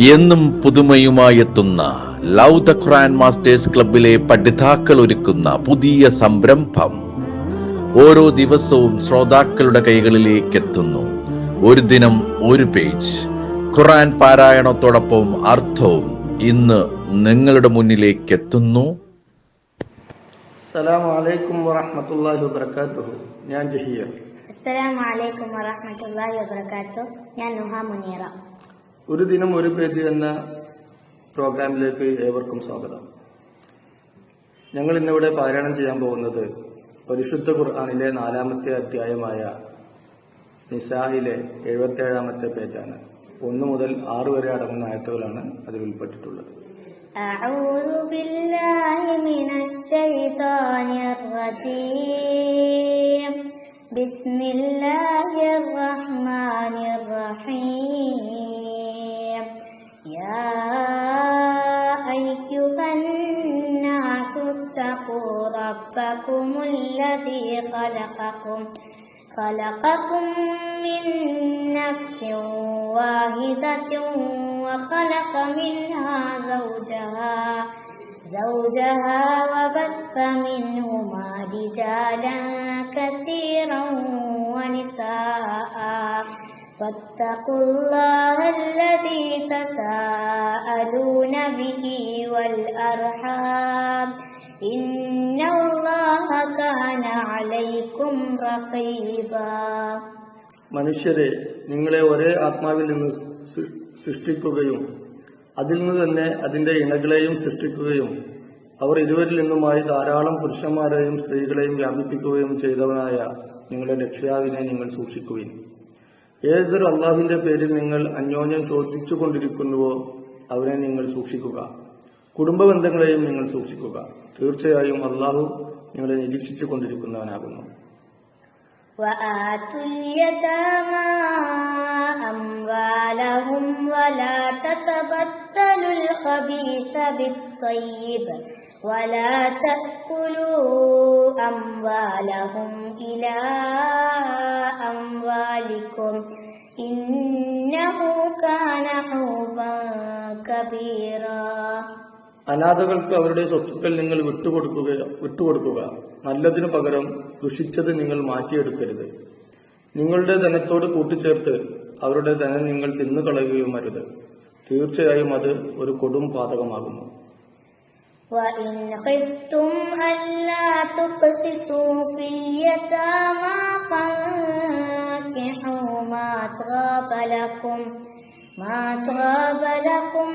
എന്നും പുതുമയുമായെത്തുന്ന love the Quran masters ക്ലബിലെ പഠിതാക്കൾ ഒരുക്കുന്ന പുതിയ സംരംഭം ഓരോ ദിവസവും ശ്രോതാക്കളുടെ കൈകളിലേക്ക് എത്തുന്നു. ഒരു ദിനം ഒരു പേജ് ഖുർആൻ പാരായണത്തോടൊപ്പം അർത്ഥവും ഇന്ന് നിങ്ങളുടെ മുന്നിലേക്ക് എത്തുന്നു. അസ്സലാമു അലൈക്കും വറഹ്മത്തുള്ളാഹി വബറകാതുഹു. ഞാൻ ജഹീർ. അസ്സലാമു അലൈക്കും വറഹ്മത്തുള്ളാഹി വബറകാതുഹു. ഞാൻ നുഹ മുനീറ. ഒരു ദിനം ഒരു പേജ് എന്ന പ്രോഗ്രാമിലേക്ക് ഏവർക്കും സ്വാഗതം. ഞങ്ങൾ ഇന്നിവിടെ പാരായണം ചെയ്യാൻ പോകുന്നത് പരിശുദ്ധ ഖുർആനിലെ 4-ാമത്തെ അധ്യായമായ നിസായിലെ 77-ാമത്തെ പേജാണ്. 1 മുതൽ 6 വരെ അടങ്ങുന്ന ആയത്തുകളാണ് അതിൽ ഉൾപ്പെട്ടിട്ടുള്ളത്. അഊദു ബില്ലാഹി മിനശ് ശൈത്വാനിർ റജീം. ബിസ്മില്ലാഹിർ റഹ്മാനിർ റഹീം. യാ അയ്യുഹൻ നാസു തഖൂ റബ്ബകുമുല്ലദീ خلقكم من نفس واحدة وخلق منها زوجها وبث منهما رجالا كثيرا ونساء واتقوا الله الذي تساءلون به والأرحام إن الله كان عليكم رقيبا. മനുഷ്യരെ, നിങ്ങളെ ഒരേ ആത്മാവിൽ നിന്ന് സൃഷ്ടിക്കുകയും അതിൽ നിന്ന് തന്നെ അതിന്റെ ഇണകളെയും സൃഷ്ടിക്കുകയും അവർ ഇരുവരിൽ നിന്നുമായി ധാരാളം പുരുഷന്മാരെയും സ്ത്രീകളെയും വ്യാപിപ്പിക്കുകയും ചെയ്തവനായ നിങ്ങളുടെ രക്ഷിതാവിനെ നിങ്ങൾ സൂക്ഷിക്കുകയും ഏതൊരു അള്ളാഹുവിന്റെ പേരിൽ നിങ്ങൾ അന്യോന്യം ചോദിച്ചുകൊണ്ടിരിക്കുന്നുവോ അവനെ നിങ്ങൾ സൂക്ഷിക്കുക. കുടുംബ ബന്ധങ്ങളെയും നിങ്ങൾ സൂക്ഷിക്കുക. തീർച്ചയായും അള്ളാഹു നിങ്ങളെ നിരീക്ഷിച്ചു കൊണ്ടിരിക്കുന്നവനാകുന്നു. وآتوا اليتامى أموالهم ولا تتبدلوا الخبيث بالطيب ولا تأكلوا أموالهم إلى أموالكم إنه كان حوبا كبيرا. അനാഥകൾക്ക് അവരുടെ സ്വത്തുക്കൾ നിങ്ങൾ വിട്ടുകൊടുക്കുക. നല്ലതിനു പകരം ദുഷിച്ചത് നിങ്ങൾ മാറ്റിയെടുക്കരുത്. നിങ്ങളുടെ ധനത്തോട് കൂട്ടിച്ചേർത്ത് അവരുടെ ധനം നിങ്ങൾ തിന്നുകളയുകയും അരുത്. തീർച്ചയായും അത് ഒരു കൊടും പാതകമാകുന്നു. وَإِنْ خِفْتُمْ أَلَّا تُقْسِطُوا فِي الْيَتَامَى فَانكِحُوا مَا طَابَ لَكُم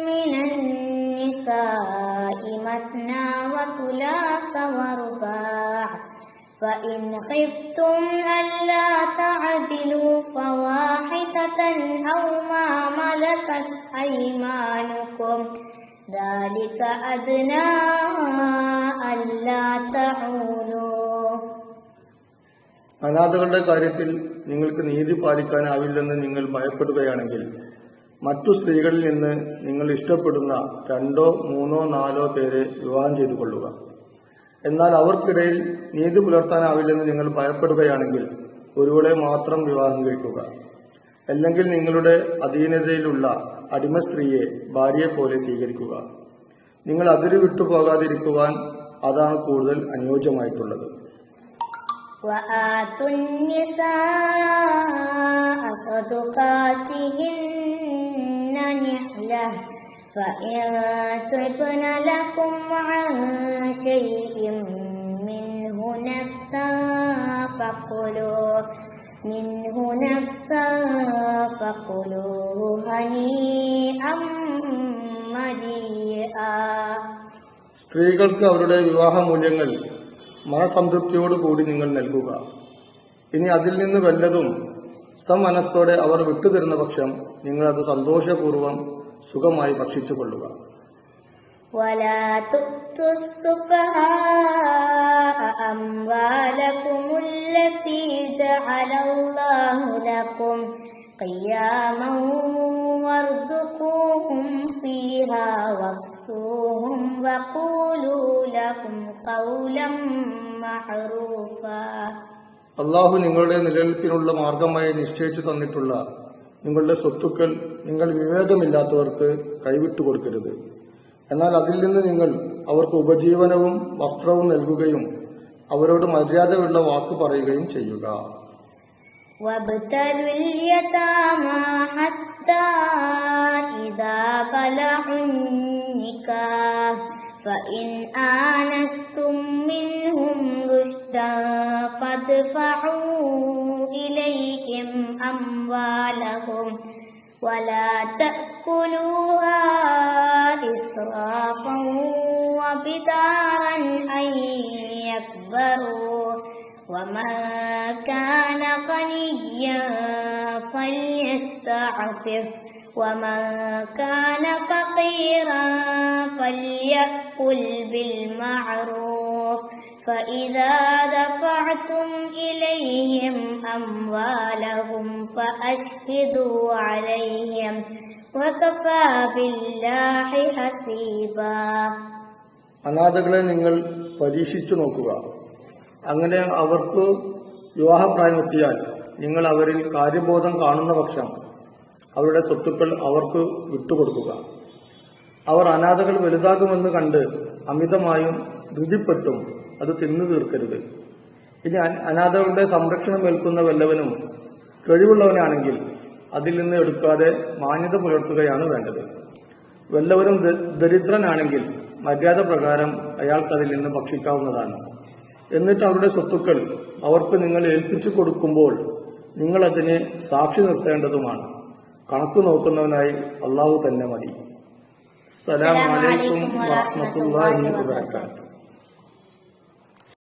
مِّنَ النِّسَاءِ مَثْنَى وَثُلَاثَ وَرُبَاعَ فَإِنْ خِفْتُمْ أَلَّا تَعْدِلُوا فَوَاحِدَةً أَوْ مَا مَلَكَتْ أَيْمَانُكُمْ ذَلِكَ أَدْنَىٰ أَلَّا تَعُولُوا. അനാഥകളുടെ കാര്യത്തിൽ നിങ്ങൾക്ക് നീതി പാലിക്കാനാവില്ലെന്ന് നിങ്ങൾ ഭയപ്പെടുകയാണെങ്കിൽ മറ്റു സ്ത്രീകളിൽ നിന്ന് നിങ്ങൾ ഇഷ്ടപ്പെടുന്ന 2, 3, 4 പേരെ വിവാഹം ചെയ്തു കൊള്ളുക. എന്നാൽ അവർക്കിടയിൽ നീതി പുലർത്താനാവില്ലെന്ന് നിങ്ങൾ ഭയപ്പെടുകയാണെങ്കിൽ ഒരുവളെ മാത്രം വിവാഹം കഴിക്കുക. അല്ലെങ്കിൽ നിങ്ങളുടെ അധീനതയിലുള്ള അടിമ സ്ത്രീയെ ഭാര്യയെപ്പോലെ സ്വീകരിക്കുക. നിങ്ങൾ അതിര് വിട്ടുപോകാതിരിക്കുവാൻ അതാണ് കൂടുതൽ അനുയോജ്യമായിട്ടുള്ളത്. وآتوا النساء صدقاتهن نحلة فإن طبن لكم عن شيء منه نفسا فكلوه هنيئا مريئا. സ്ത്രീകൾക്ക് അവരുടെ വിവാഹമൂല്യങ്ങൾ മനസംതൃപ്തിയോടുകൂടി നിങ്ങൾ നൽകുക. ഇനി അതിൽ നിന്ന് വല്ലതും സമനസ്സോടെ അവർ വിട്ടുതരുന്ന പക്ഷം നിങ്ങൾ അത് സന്തോഷപൂർവ്വം സുഖമായി ഭക്ഷിച്ചുകൊള്ളുക. ولا تؤتوا السفهاء أموالكم التي جعل الله لكم قياما وارزقوهم فيها واكسوهم وقولوا لهم قولا معروفا. അള്ളാഹു നിങ്ങളുടെ നിലനിൽപ്പിനുള്ള മാർഗമായി നിശ്ചയിച്ചു തന്നിട്ടുള്ള നിങ്ങളുടെ സ്വത്തുക്കൾ നിങ്ങൾ വിവേകമില്ലാത്തവർക്ക് കൈവിട്ടു കൊടുക്കരുത്. എന്നാൽ അതിൽ നിന്ന് നിങ്ങൾ അവർക്ക് ഉപജീവനവും വസ്ത്രവും നൽകുകയും അവരോട് മര്യാദയുള്ള വാക്ക് പറയുകയും ചെയ്യുക. وابتلوا اليتامى حتى إذا بلغوا النكاح فإن آنستم منهم رشدا فادفعوا إليهم أموالهم ولا تأكلوها إسرافا وبدارا أن يكبروا ومن كان غنيا فليستعفف ومن كان فقيرا فليأكل بالمعروف فإذا دفعتم إليهم أموالهم فأشهدوا عليهم وكفى بالله حسيبا. അനാഥകളെ നിങ്ങൾ പരീക്ഷിച്ചു നോക്കുക. അങ്ങനെ അവർക്ക് വിവാഹപ്രായമെത്തിയാൽ നിങ്ങൾ അവരിൽ കാര്യബോധം കാണുന്ന പക്ഷം അവരുടെ സ്വത്തുക്കൾ അവർക്ക് വിട്ടുകൊടുക്കുക. അവർ അനാഥകൾ വലുതാകുമെന്ന് കണ്ട് അമിതമായും ധൃതിപ്പെട്ടും അത് തിന്നു തീർക്കരുത്. ഇനി അനാഥകളുടെ സംരക്ഷണം ഏൽക്കുന്ന വല്ലവനും കഴിവുള്ളവനാണെങ്കിൽ അതിൽ നിന്ന് എടുക്കാതെ മാന്യത പുലർത്തുകയാണ് വേണ്ടത്. വല്ലവരും ദരിദ്രനാണെങ്കിൽ മര്യാദ പ്രകാരം അയാൾക്കതിൽ നിന്ന് ഭക്ഷിക്കാവുന്നതാണ്. എന്നിട്ട് അവരുടെ സ്വത്തുക്കൾ അവർക്ക് നിങ്ങൾ ഏൽപ്പിച്ചു കൊടുക്കുമ്പോൾ നിങ്ങൾ അതിനെ സാക്ഷി നിർത്തേണ്ടതുമാണ്. കണക്ക് നോക്കുന്നവനായി അള്ളാഹു തന്നെ മതി. അസ്സലാമു അലൈക്കും വറഹ്മത്തുള്ളാഹി വബറകാതുഹു.